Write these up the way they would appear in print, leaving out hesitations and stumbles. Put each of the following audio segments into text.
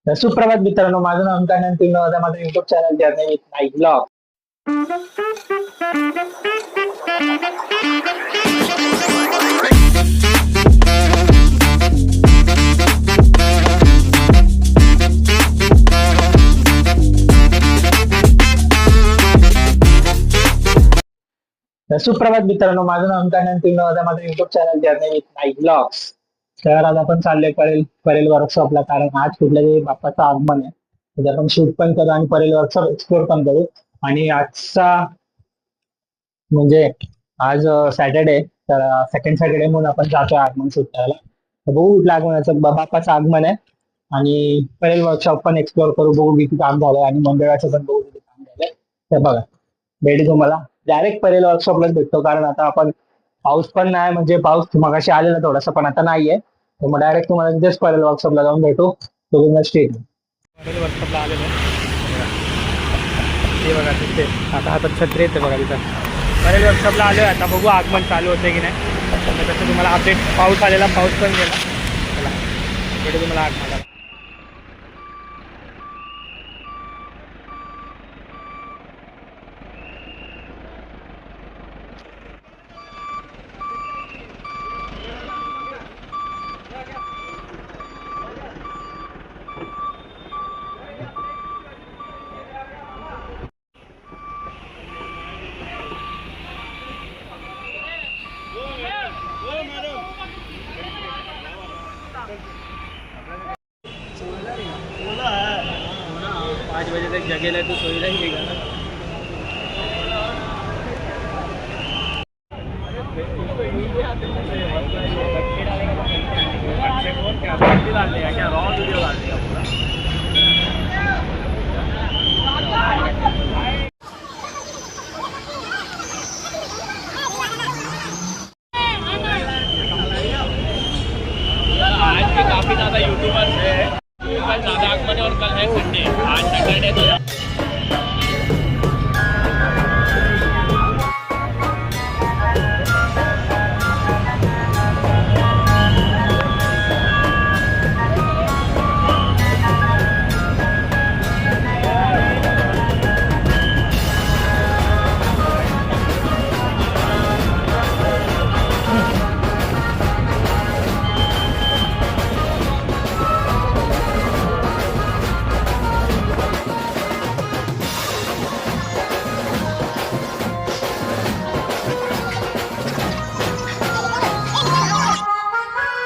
तर सुप्रभात मित्रांनो, माझं नाव ओंकार आणि तुम्ही माझा माझा YouTube channel journey with Naik blog. तर सुप्रभात मित्रांनो, माझं नाव ओंकार आणि तुम्ही माझा माझा YouTube channel journey with Naik blogs. तर आज आपण चाललोय परेल परेल वर्कशॉपला, कारण आज कुठल्या तरी बाप्पाचं आगमन आहे. तर आपण शूट पण करू आणि परेल वर्कशॉप एक्सप्लोर पण करू. आणि आजचा म्हणजे आज सॅटर्डे, तर सेकंड सॅटर्डे म्हणून आपण जातोय आगमन शूट करायला. तर बघू कुठलं आगमनाचं बाप्पाचं आगमन आहे. आणि परेल वर्कशॉप पण एक्सप्लोर करू, बघू किती काम झालंय आणि मंडळाचं पण बघू किती काम झालंय. तर बघा, भेटू तुम्हाला डायरेक्ट परेल वर्कशॉपलाच भेटतो, कारण आता आपण पाऊस पण नाही, म्हणजे पाऊस मगाशी आलेला थोडासा पण आता नाहीये. तर मग डायरेक्ट तुम्हाला तिथेच परेल वर्कशॉपला जाऊन भेटू. तो स्टेट परेल वर्कशॉपला आलेलो हे बघा तिथे, आता हातात छत्री येते बघा तिथं. परेल वर्कशॉपला आलो आहे, आता बघू आगमन चालू होते की नाही. तर तसं तुम्हाला अपडेट, पाऊस आलेला, पाऊस पण गेला. चला भेटू तुम्हाला आगमनाला. पाँच बजे तक जगेला तो सो ही रहेगा ना. क्या रॉ वीडियो डाल देगा पूरा. आज भी काफी ज्यादा यूट्यूबर्स है. कल ज्यादा आगमन है और कल है संडे. आज सैटरडे तो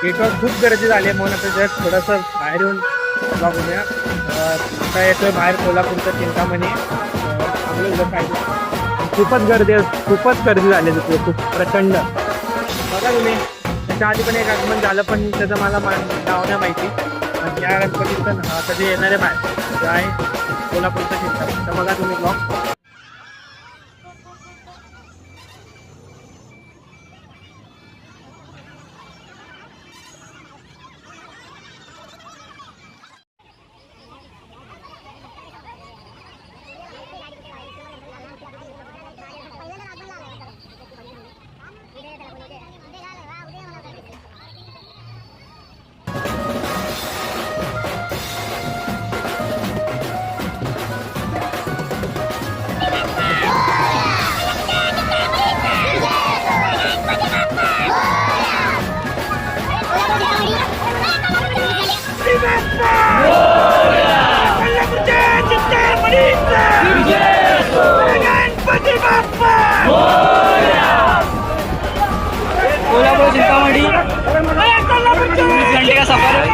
गेटवर खूप गर्दी झाली आहे, म्हणून आता जस्ट थोडंसं बाहेर येऊन ब्लॉग होऊया. आता येतोय बाहेर कोल्हापूरचं चिंतामणी. खूपच गर्दी झाली तिथे, खूप प्रचंड. बघा तुम्ही, त्याच्या आधी पण एक आगमन झालं, पण त्याचं मला नाव नाही माहिती. आणि या गणपतीचं कधी येणारे बाहेर आहे कोल्हापूरचं चिंतामणी. तर बघा तुम्ही ब्लॉग. कोल्हापूर चिंतामणी घंटे का सफर है.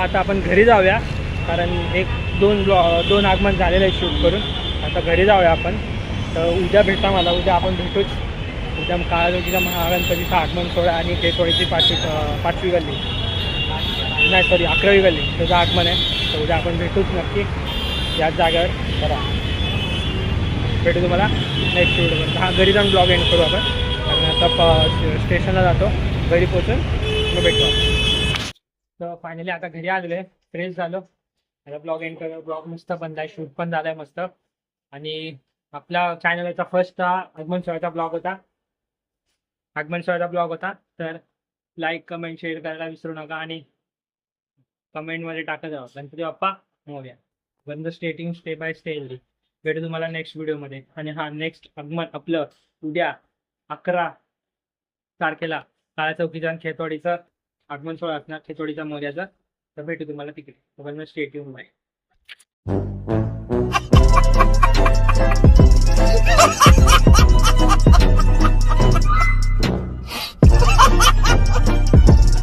आता आपण घरी जाऊया, कारण दोन आगमन झालेलं आहे शूट करून. आता घरी जाऊया आपण. तर उद्या भेटा मला, उद्या आपण भेटूच. उद्या काळाजोगीचा महागणपतीचा आगमन सोहळा आणि खेतोडीची पाचवी गल्ली नाही सॉरी 11वी गल्ली त्याचं आगमन आहे. तर उद्या आपण भेटूच नक्की याच जागेवर. बरा भेटू तुम्हाला नेक्स्ट व्हिडिओमध्ये. हा घरी जाऊन ब्लॉग एंड करू आपण, कारण आता स्टेशनला जातो, घरी पोचून मग भेटू आपण. तर फायनली आता घरी आलेलो आहे, फ्रेश झालो, आता ब्लॉग एंड करू. ब्लॉग मस्त बनला आहे, शूट पण झाला आहे मस्त. आणि आपल्या चॅनलचा फर्स्ट आगमन सोहळ्याचा ब्लॉग होता. तर लाईक कमेंट शेअर करायला विसरू नका आणि कमेंटमध्ये टाकत जावा गणपती बाप्पा मोरया. बंद स्टेटिंग स्टे बाय स्टे हेल्दी. भेटू तुम्हाला नेक्स्ट व्हिडिओमध्ये. आणि हा नेक्स्ट आगमन आपलं उद्या 11 तारखेला काळा चौकीचा आणि खेतवाडीचं आगमन सोहळा असणार, खेतवाडीचा मोर्याचा. तर भेटू तुम्हाला तिकडे. बंद स्टेटिंग बाय.